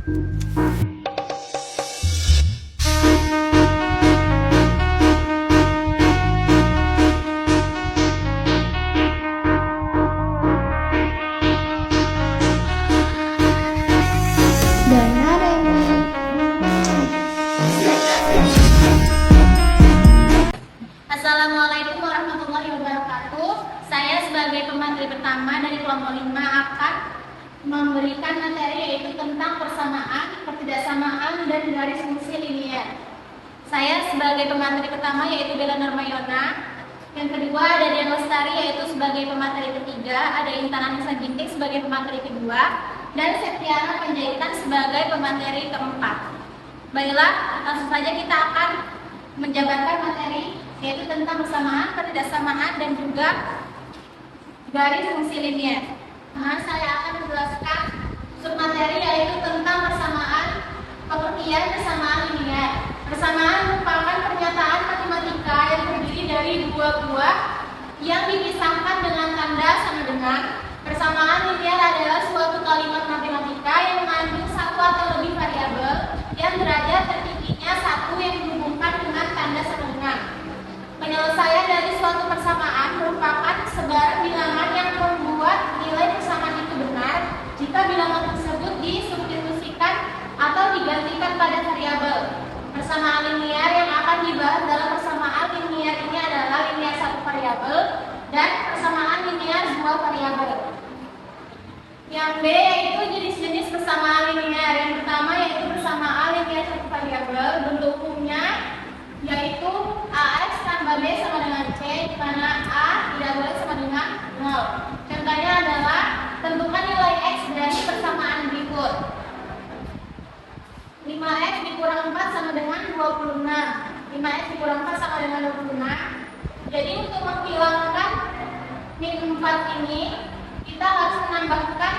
Assalamualaikum warahmatullahi wabarakatuh. Saya sebagai pemateri pertama dari kelompok 5 akan memberikan materi yaitu tentang persamaan, ketidaksamaan, dan garis fungsi linier. Saya sebagai pemateri pertama yaitu Bella Nurmayona. Yang kedua ada Dian Lestari yaitu sebagai pemateri ketiga, ada Intan Anissa Ginting sebagai pemateri kedua, dan Septiana Panjaitan sebagai pemateri keempat. Baiklah, langsung saja kita akan menjabarkan materi yaitu tentang persamaan, ketidaksamaan, dan juga garis fungsi linier. Nah, saya akan menjelaskan submateri yaitu tentang persamaan, pengertian persamaan linier. Persamaan merupakan pernyataan matematika yang terdiri dari dua buah yang dipisahkan dengan tanda sama dengan. Persamaan linier adalah suatu kalimat matematika yang mengandung satu atau lebih variabel yang derajat tertingginya satu yang dihubungkan dengan tanda sama dengan. Penyelesaian dari suatu persamaan merupakan sebarang bilangan yang membuat nilai persamaan itu benar jika bilangan tersebut disubstitusikan atau digantikan pada variabel. Persamaan linier yang akan dibahas dalam persamaan linier ini adalah linier satu variabel dan persamaan linier dua variabel. Yang B yaitu jenis-jenis persamaan linier. Yang pertama yaitu persamaan linier satu variabel. Bentuk umumnya yaitu AX tambah B sama dengan C, di mana A tidak boleh sama dengan 0. Contohnya adalah tentukan nilai X dari persamaan berikut. 5X dikurang 4 sama dengan 26. 5X dikurang 4 sama dengan 26. Jadi untuk menghilangkan min 4 ini, kita harus menambahkan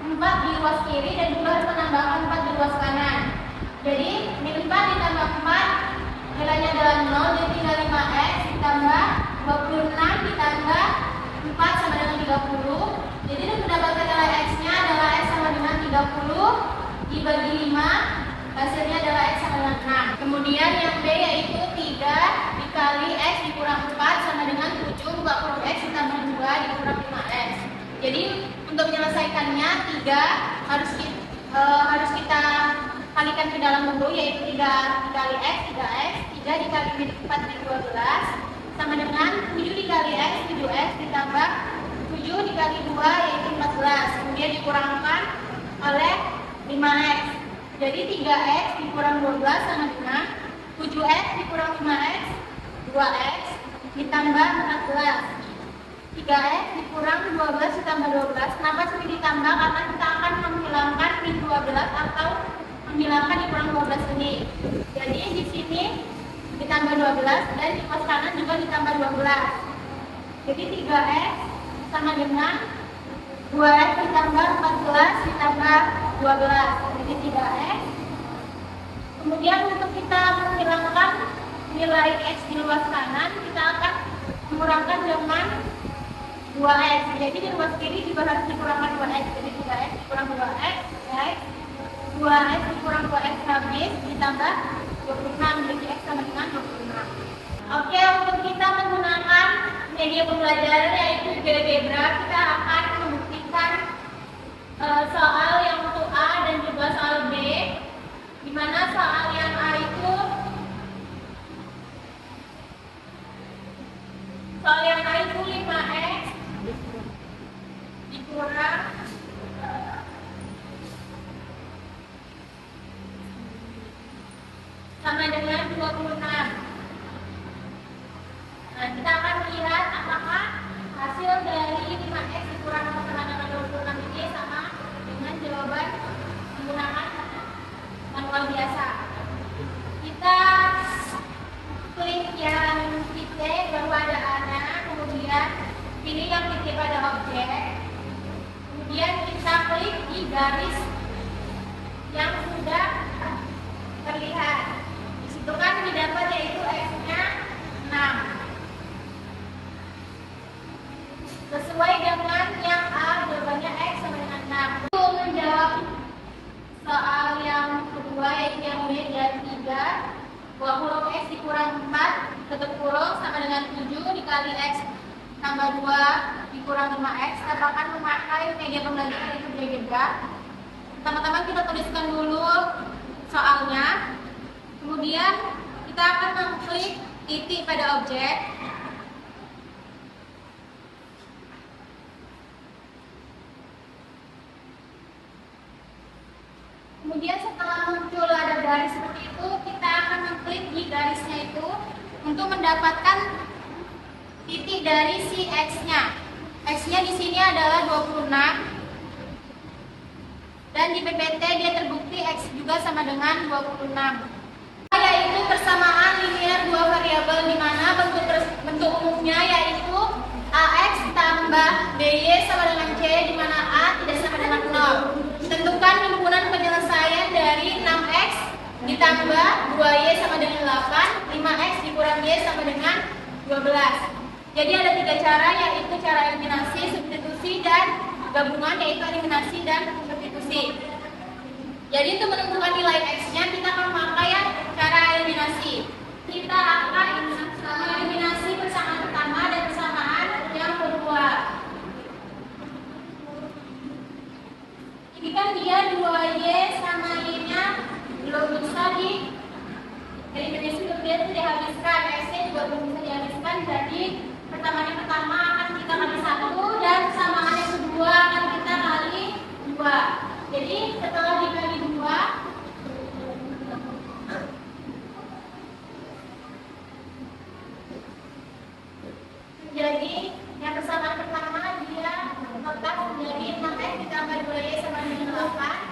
4 di luas kiri dan juga harus menambahkan 4 di luas kanan. Jadi min 4 ditambah 4 nilainya adalah 0, jadi tinggal 5X ditambah 26 ditambah 4 sama dengan 30. Jadi untuk mendapatkan nilai X-nya adalah X sama dengan 30 dibagi 5, hasilnya adalah X sama dengan 6. Kemudian yang B yaitu 3 dikali X dikurang 4 sama dengan 7, buka kurung X ditambah 2 dikurang 5X. Jadi untuk menyelesaikannya 3 harus kita kalikan ke dalam bentuk yaitu 3 dikali X, 3X, 3 dikali min 4 min 12 sama dengan 7 dikali X, 7X ditambah 7 dikali 2 yaitu 14. Kemudian dikurangkan oleh 5X. Jadi 3X dikurang 12 sama dengan 7X dikurang 5X, 2X ditambah 14. 3X dikurang 12 ditambah 12. Kenapa sering ditambah? Karena kita akan menghilangkan min 12 atau menghilangkan dikurang 12 ini. Jadi di sini ditambah 12 dan di pos kanan juga ditambah 12. Jadi 3X sama dengan 2X ditambah 14 ditambah 12. Jadi 3X. Kemudian untuk kita menghilangkan nilai X di luas kanan, kita akan mengurangkan dengan 2X. Jadi di luas kiri juga harus dikurangkan 2X. Jadi 3X dikurang 2X, X 2X dikurang 2X habis ditambah 26, jadi X sama dengan 26. Oke, untuk kita menggunakan media pembelajaran yaitu GeoGebra, kita akan membuktikan soal yang untuk A dan juga soal B, di mana soal yang A itu soal yang A itu 5X dikurang sama dengan 26. Nah, kita akan melihat apakah hasil dari 5X dikurang sama dengan 26 ini sama dengan jawaban menggunakan manual biasa. Kita klik yang titik baru ada A-nya, kemudian pilih yang titik pada objek, kemudian kita klik di garis yang sudah terlihat. Itu kan didapat yaitu X-nya 6 sesuai dengan yang A, jawabannya X sama dengan 6. Untuk menjawab soal tutup kurung sama dengan 7 dikali X tambah 2 dikurang 5X. Kita akan memakai media pembelajaran yaitu GeoGebra. Pertama-tama kita tuliskan dulu soalnya, kemudian kita akan mengklik titik pada objek. Kemudian setelah muncul ada garis seperti itu, kita akan mengklik di garisnya itu untuk mendapatkan titik dari si X-nya. X-nya di sini adalah 26. Dan di PPT dia terbukti X juga sama dengan 26. Yaitu persamaan linear dua variabel di mana bentuk umumnya yaitu AX tambah BY sama dengan C di mana A tidak sama dengan 0. Tentukan himpunan penyelesaian dari 6X ditambah 2Y sama dengan 8, 5X dikurang Y sama dengan 12. Jadi ada 3 cara, yaitu cara eliminasi, substitusi, dan gabungan, yaitu eliminasi dan substitusi. Jadi untuk menentukan nilai X-nya kita akan memakai cara eliminasi. Kita akan eliminasi persamaan pertama dan persamaan yang kedua. Jadi kan dia 2Y sama Y-nya belum bisa eliminasi, kemudian dihabiskan, X-nya juga belum bisa dihabiskan. Jadi persamaan yang pertama akan kita kali 1 dan persamaan yang kedua akan kita kali 2. Jadi setelah dikali 2, jadi yang persamaan pertama dia tetap menjadi 6X ditambah 2Y sama dengan 8.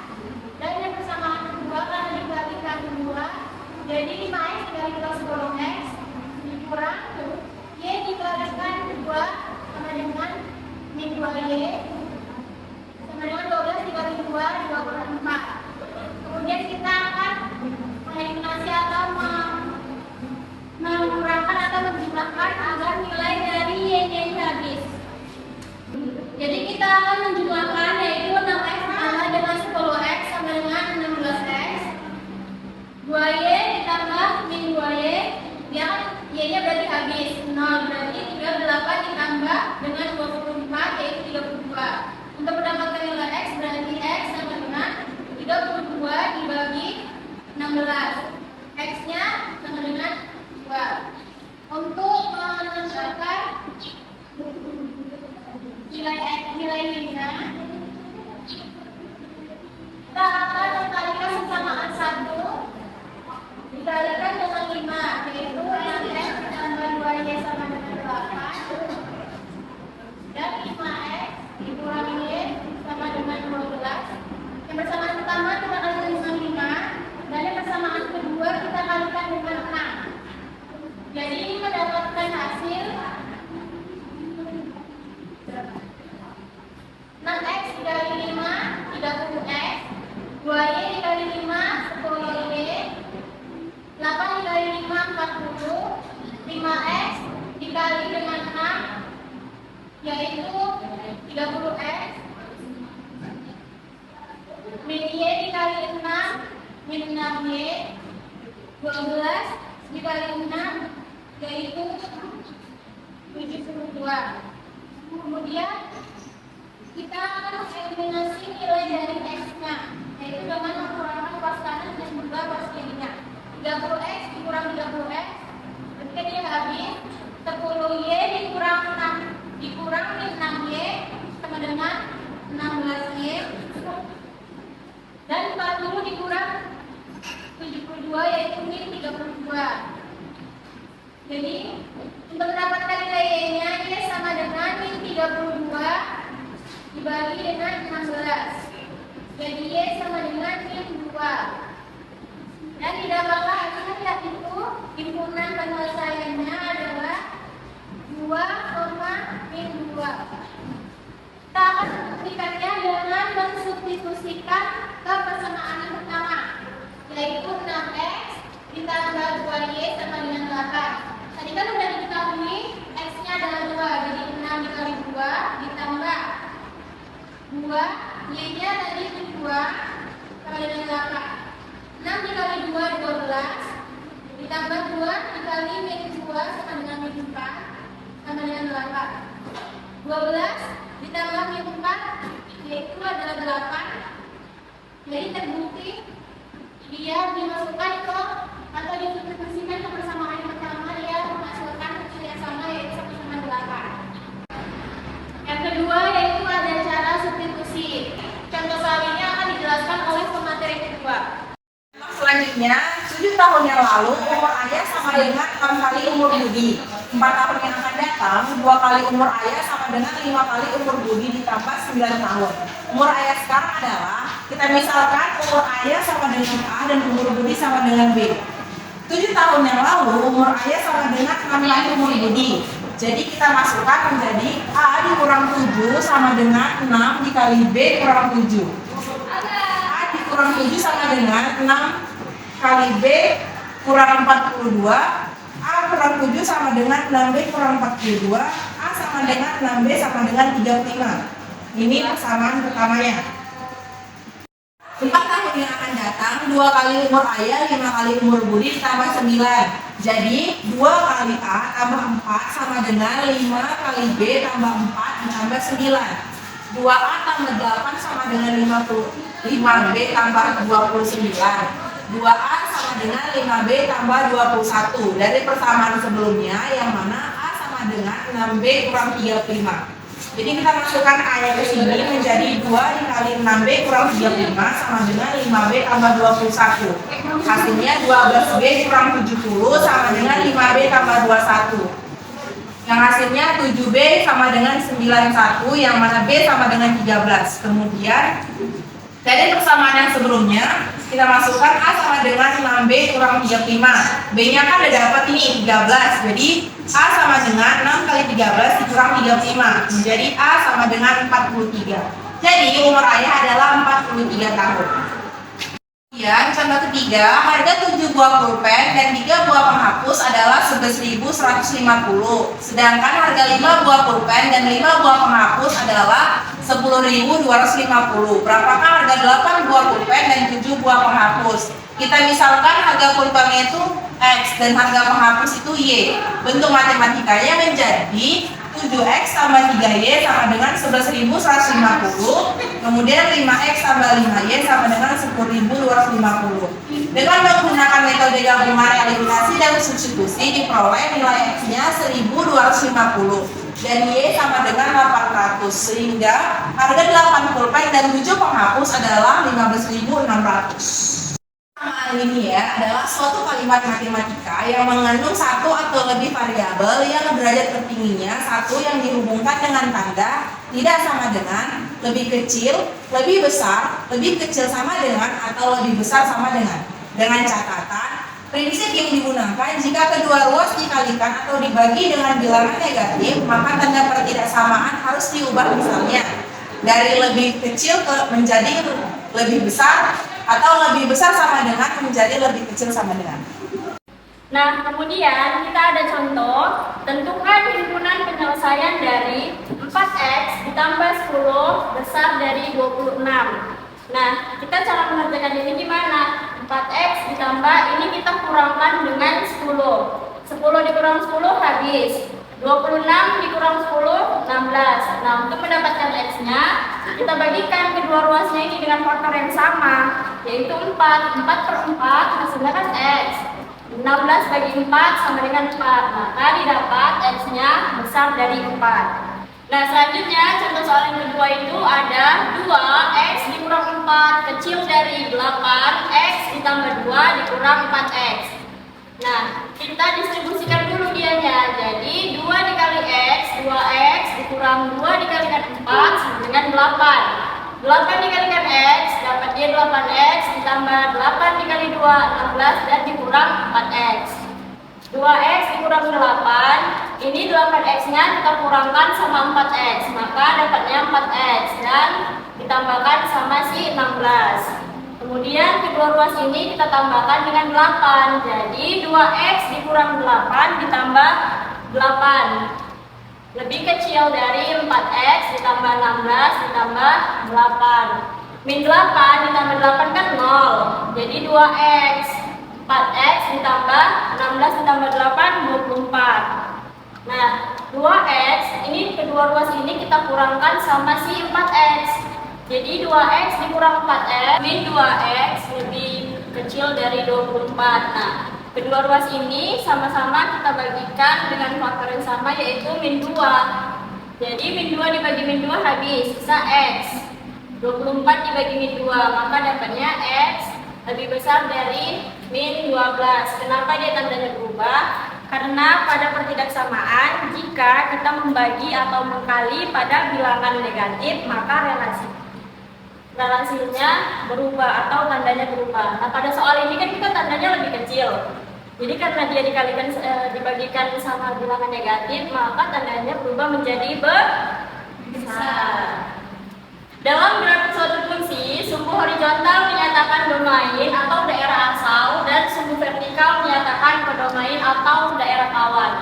Dan yang persamaan kedua karena dikali 2, jadi 5X dikali 10X dikurang Y dikalikan 2 sama dengan min 2Y sama dengan 12 dikali 2, 24. Kemudian kita akan mengeliminasi atau mengurangkan atau menjumlahkan agar nilai dari Y-nya ini habis. Jadi kita akan menjumlahkan yaitu 6X ditambah dengan 10X sama dengan 16X. 2Y ditambah min 2Y, dia kan Y-nya berarti habis 0, berarti 38 ditambah dengan 24 yaitu 32. Untuk mendapatkan nilai X berarti X sama dengan 32 dibagi 16. X-nya sama dengan 2. Untuk menentukan nilai Y-nya, kita akan mengkalikan persamaan 1 dikalikan dengan 5, yaitu 6X ditambah 2Y sama dengan 8 dan 5X dikurang Y sama dengan 12. Yang persamaan pertama kita kalikan dengan 5 dan yang persamaan kedua kita kalikan dengan 6. Jadi ini mendapatkan hasil 6X dikali 5 30X, 2Y dikali 5 10Y, 8 dikali 5 40, 5X dikali dengan 6 yaitu 30X, min Y dikali 6 min 6Y, 12 dikali 6 yaitu 72. Kemudian kita akan mengeliminasi nilai dari X-nya, yaitu dengan mengurangi pas kanan dan juga pas kirinya. 30X dikurang 30X, ketika dia habis 10Y dikurang 6 dikurang 6Y sama dengan 16Y, dan 40 dikurang 72 yaitu min 32. Jadi untuk mendapatkan nilai Y-nya dia sama dengan min 32 dibagi dengan 16. Jadi Y sama dengan min 2. Dan didapatlah hasilnya yaitu himpunan penyelesaiannya adalah 2, min 2. Kita akan membuktikannya dengan mensubstitusikan ke persamaan yang pertama, yaitu 6X ditambah 2Y sama dengan 8. Tadi kan sudah diketahui X-nya adalah 2, jadi 6 dikali 2 ditambah 2, Y-nya tadi 2 sama dengan 8. 6 dikali 2 12, ditambah 2 dikali min 2 sama dengan min 4 sama dengan 8. 12 ditambah min 4 yaitu adalah 8. Jadi terbukti dia dimasukkan ke atau disubstitusikan ke persamaan yang pertama, dia memasukkan kecil yang sama yaitu 1 sama 8. Yang kedua yaitu ada cara substitusi. Contoh soal ini akan dijelaskan oleh pemateri kedua. Selanjutnya, 7 tahun yang lalu umur ayah sama dengan 6 kali umur Budi. 4 tahun yang akan datang, 2 kali umur ayah sama dengan 5 kali umur Budi ditambah 9 tahun. Umur ayah sekarang adalah, kita misalkan umur ayah sama dengan A dan umur Budi sama dengan B. 7 tahun yang lalu umur ayah sama dengan 6 kali umur Budi. Jadi kita masukkan menjadi A dikurang 7 sama dengan 6 dikali B kurang 7. A dikurang 7 sama dengan 6 kali B kurang 42. A kurang 7 sama dengan 6B kurang 42. A sama dengan 6B sama dengan 35. Ini persamaan pertamanya. 4 tahun yang akan datang, 2 kali umur ayah, 5 kali umur Budi ditambah 9. Jadi 2 kali A tambah 4 sama dengan 5 kali B tambah 4 ditambah 9. 2A tambah 8 sama dengan 5B tambah 29. 2A sama dengan 5B tambah 21. Dari persamaan sebelumnya yang mana A sama dengan 6B kurang 35. Jadi kita masukkan A yang ke sini menjadi 2 dikali 6B kurang 35 sama dengan 5B tambah 21. Hasilnya 12B kurang 70 sama dengan 5B tambah 21. Yang hasilnya 7B sama dengan 91, yang mana B sama dengan 13. Kemudian dari persamaan yang sebelumnya kita masukkan A sama dengan 6B kurang 35. B nya kan udah dapat ini 13. Jadi A sama dengan 6 kali 13 dikurang 35 menjadi A sama dengan 43. Jadi umur ayah adalah 43 tahun. Kemudian contoh ketiga, harga 7 buah pulpen dan 3 buah penghapus adalah 11.150. Sedangkan harga 5 buah pulpen dan 5 buah penghapus adalah 10.250. Berapakah harga 8 buah pulpen dan 7 buah penghapus? Kita misalkan harga pulpennya itu X dan harga penghapus itu Y. Bentuk matematikanya menjadi 7X tambah 3Y sama dengan 11.150. Kemudian 5X tambah 5Y sama dengan 10.250. Dengan menggunakan metode gabungan eliminasi dan substitusi diperoleh nilai X-nya 1.250 dan Y sama dengan 800, sehingga harga 8 pulpen dan 7 penghapus adalah 15.600. Persamaan ini ya adalah suatu kalimat matematika yang mengandung satu atau lebih variabel yang derajat tertingginya satu yang dihubungkan dengan tanda tidak sama dengan, lebih kecil, lebih besar, lebih kecil sama dengan, atau lebih besar sama dengan. Dengan catatan, prinsip yang digunakan jika kedua ruas dikalikan atau dibagi dengan bilangan negatif, maka tanda pertidaksamaan harus diubah, misalnya dari lebih kecil menjadi lebih besar, atau lebih besar sama dengan menjadi lebih kecil sama dengan. Nah, kemudian kita ada contoh, tentukan himpunan penyelesaian dari 4X ditambah 10 besar dari 26. Nah, kita cara mengerjakan ini gimana? 4X ditambah, ini kita kurangkan dengan 10. 10 dikurang 10 habis. 26 dikurang 10, 16. Nah, untuk mendapatkan X-nya, kita bagikan kedua ruasnya ini dengan faktor yang sama, yaitu 4. 4 per 4 hasilnya kan X. 16 bagi 4 sama dengan 4. Maka didapat X-nya besar dari 4. Nah, selanjutnya contoh soal yang kedua itu ada 2X dikurang 4 kecil dari 8, X ditambah 2 dikurang 4X. Nah, kita distribusikan dulu dianya. Jadi 2 dikali X, 2X dikurang 2 dikalikan 4 sama dengan 8. 8 dikalikan X, dapat dia 8X ditambah 8 dikali 2, 16 dan dikurang 4X. 2X dikurang 8, ini 8X-nya kita kurangkan sama 4X, maka dapatnya 4X dan ditambahkan sama si 16. Kemudian kedua ruas ini kita tambahkan dengan 8, jadi 2X dikurang 8 ditambah 8. Lebih kecil dari 4X ditambah 16 ditambah 8. Min 8 ditambah 8 kan 0, jadi 2X. 4x ditambah 16 ditambah 8, 24. Nah, 2x, ini kedua ruas ini kita kurangkan sama si 4x. Jadi 2x dikurang 4x, min 2x lebih kecil dari 24. Nah, kedua ruas ini sama-sama kita bagikan dengan faktor yang sama, yaitu min 2. Jadi min 2 dibagi min 2 habis, sisa x. 24 dibagi min 2, maka dapatnya x lebih besar dari min 12. Kenapa dia tandanya berubah? Karena pada pertidaksamaan, jika kita membagi atau mengkali pada bilangan negatif, maka relasinya berubah atau tandanya berubah. Nah, pada soal ini kan kita tandanya lebih kecil. Jadi karena dia dibagikan sama bilangan negatif, maka tandanya berubah menjadi besar. Dalam grafik suatu fungsi, sumbu horizontal menyatakan domain atau daerah asal dan sumbu vertikal menyatakan kodomain atau daerah kawan.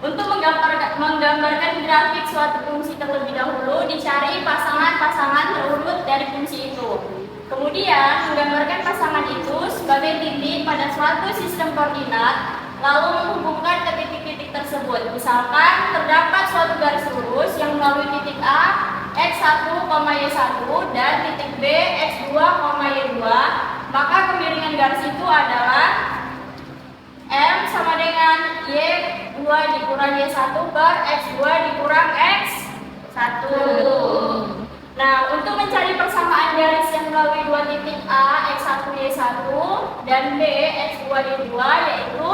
Untuk menggambarkan grafik suatu fungsi terlebih dahulu, dicari pasangan-pasangan terurut dari fungsi itu. Kemudian, menggambarkan pasangan itu sebagai titik pada suatu sistem koordinat, lalu menghubungkan ke titik-titik tersebut. Misalkan, terdapat suatu garis lurus yang melalui titik A, x1, y1 dan titik B, x2, y2, maka kemiringan garis itu adalah M sama dengan Y2 dikurang Y1 per X2 dikurang X1. Nah, untuk mencari persamaan garis yang melalui dua titik A, X1, Y1 dan B, X2, Y2, yaitu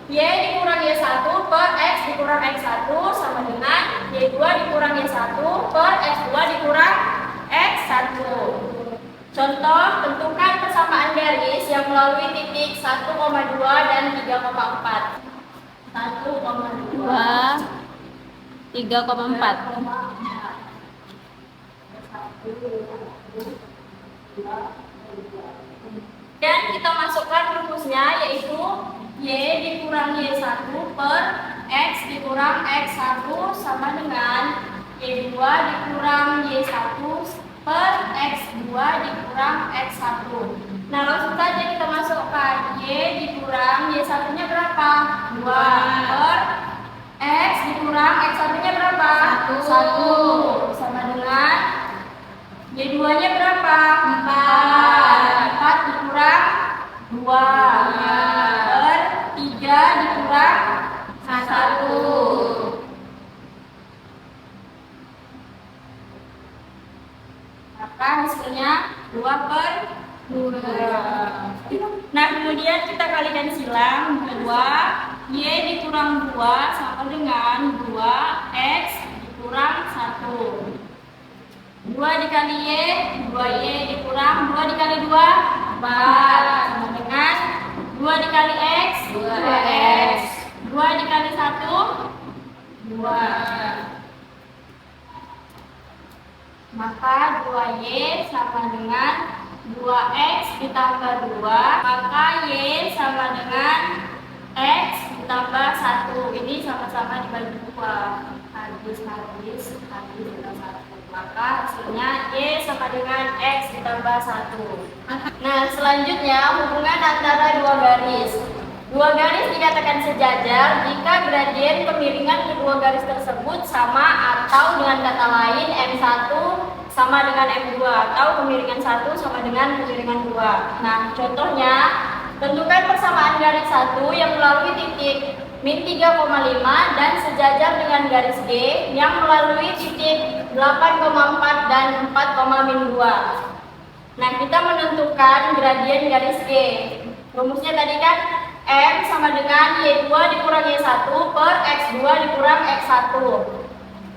Y dikurang Y1 per X dikurang X1 sama dengan Y2 dikurang Y1 per X2 dikurang X1. Contoh, tentukan persamaan garis yang melalui titik 1,2 dan 3,4. 1,2, 3,4. Dan kita masukkan rumusnya, yaitu Y dikurang Y1 per X dikurang X1 sama dengan Y2 dikurang Y1 per X2 dikurang X1. Nah, langsung saja kita masukkan Y dikurang Y1 nya berapa? 2 per X dikurang X1 nya berapa? 1 sama dengan Y2 nya berapa? 4 dikurang 2 per 3 dikurang 1. Maka hasilnya 2 per 2. Nah, kemudian kita kalikan silang 2 Y dikurang 2 sama dengan 2 X dikurang 1. 2 dikali Y, 2Y dikurang 2 dikali 2, 4 sama dengan 2 dikali X, 2X. 2 dikali 1, 2. Maka 2Y sama dengan 2X ditambah 2, maka Y sama dengan X ditambah 1. Ini sama-sama dibagi 2. Habis ditambah 1. Maka hasilnya Y sama dengan X ditambah 1. Nah, selanjutnya hubungan antara dua garis. Dua garis dikatakan sejajar jika gradien kemiringan kedua garis tersebut sama atau dengan kata lain M1 sama dengan M2 atau kemiringan 1 sama dengan kemiringan 2. Nah, contohnya, tentukan persamaan garis 1 yang melalui titik min 3,5 dan sejajar dengan garis G yang melalui titik 8,4 dan 4,-2. Nah, kita menentukan gradien garis G. Rumusnya tadi kan M sama dengan Y2 dikurang Y1 per X2 dikurang X1.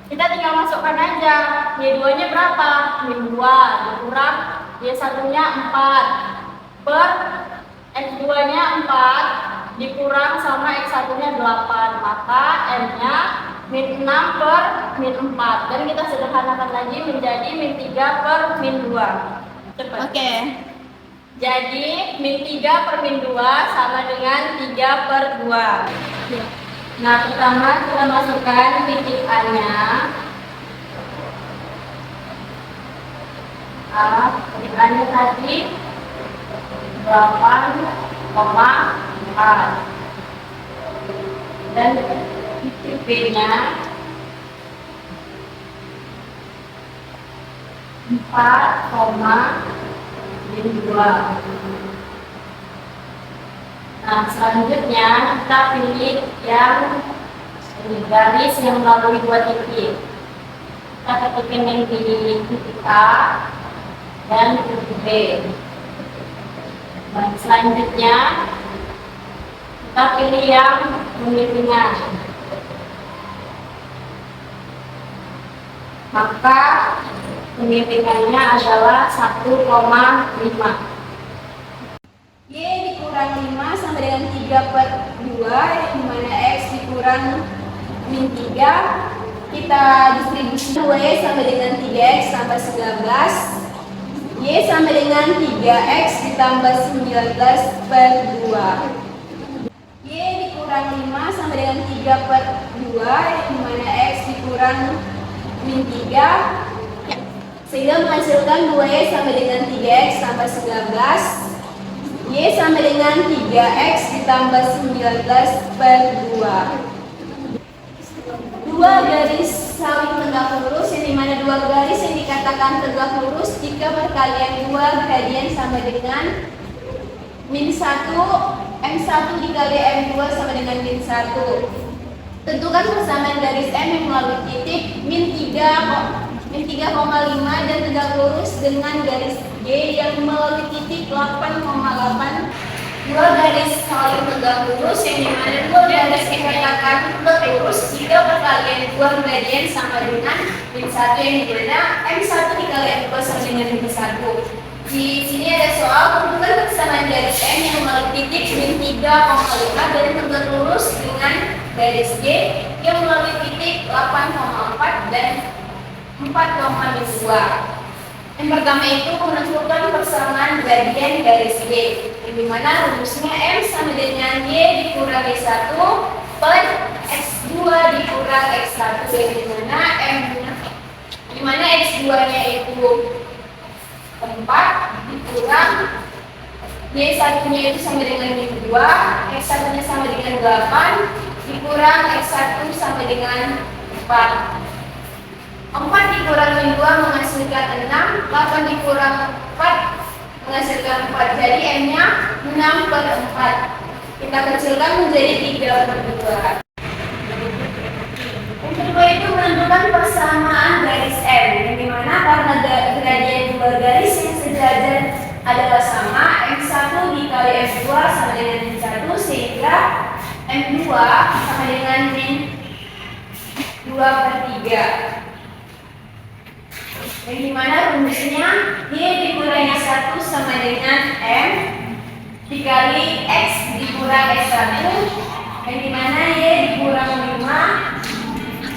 Kita tinggal masukkan aja. Y2 nya berapa? Min 2 dikurang Y1 nya 4 per X2 nya 4 dikurang sama X1 nya 8. Maka M nya min 6 per min 4. Dan kita sederhanakan lagi menjadi min 3 per min 2. Cepat. Oke. Jadi min 3 per min 2 sama dengan 3 per 2. Nah, pertama kita masukkan titik A nya. Titik A nya tadi 8,4 dan titik B-nya 4,2. Nah, selanjutnya kita pilih yang ini, garis yang melalui 2 titik. Kita ketikkan yang di titik A dan titik B. Dan selanjutnya kita pilih yang pemiringan. Maka pemiringannya adalah 1,5. Y dikurang 5 sama dengan 3/2, yang dimana X dikurang min 3. Kita distribusi 2Y sama dengan 3X tambah 19. Y sama dengan 3X ditambah 19/2. Y dikurang 5 sama dengan 3/2, yang dimana X dikurang min 3. Sehingga menghasilkan 2Y sama dengan 3X tambah 19. Y sama dengan 3X ditambah 19/2. Dua garis saling tegak lurus, yang dimana dua garis yang dikatakan tegak lurus jika perkalian 2 gradian sama dengan min 1, M1 dikali M2 sama dengan min 1. Tentukan persamaan garis M yang melalui titik min 3,5 dan tegak lurus dengan garis G yang melalui titik 8,8. Dua garis saling tegak lurus, yang dimana dua garis dikatakan tegak lurus jika perkalian 2 gradian sama dengan min 1, yang dimana M1 dikali M2 sama dengan min 1. Di sini ada soal tentukan persamaan garis M yang melalui titik min 3,5 dan tegak lurus dengan garis G yang melalui titik 8,4 dan 4,2. Yang pertama itu menentukan persamaan gradian garis G, yang dimana rumusnya M sama dengan Y dikurangi 1 per X2 dikurang X1, dimana X2 nya itu 4 dikurang Y1 nya itu sama dengan min 2, X1 nya sama dengan 8 dikurang X1 sama dengan 4. 4 dikurang min 2 menghasilkan 6, 8 dikurang 4 menghasilkan 4, jadi M-nya 6/4. Kita kecilkan menjadi 3/2. Yang kedua itu menentukan persamaan garis M, yang dimana karena gradien dua garis yang sejajar adalah sama, M1 dikali M2 sama dengan min 1, sehingga M2 sama dengan min 2/3. Yang dimana rumusnya Y dikurangi 1 sama dengan M dikali X dikurang X1, yang dimana Y dikurang 5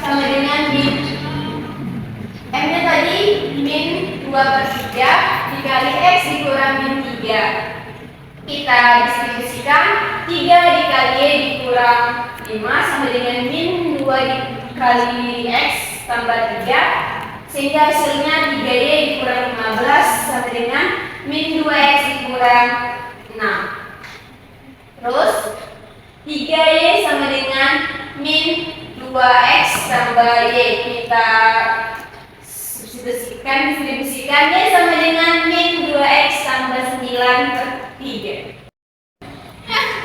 sama dengan min M nya tadi min 2/3 dikali X dikurang min 3. Kita distribusikan 3 dikali Y dikurang 5 sama dengan min 2 dikali X tambah 3, sehingga hasilnya 3Y dikurang 15 sama dengan min 2X dikurang 6. Terus 3Y sama dengan min 2X tambah Y. Kita distribusikan Y sama dengan min 2X tambah 9/3.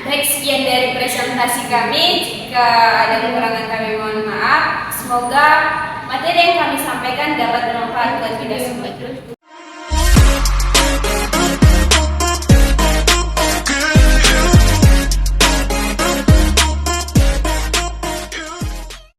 Baik, sekian dari presentasi kami. Jika ada kekurangan kami mohon maaf. Semoga materi yang kami sampaikan dapat bermanfaat buat kita semua.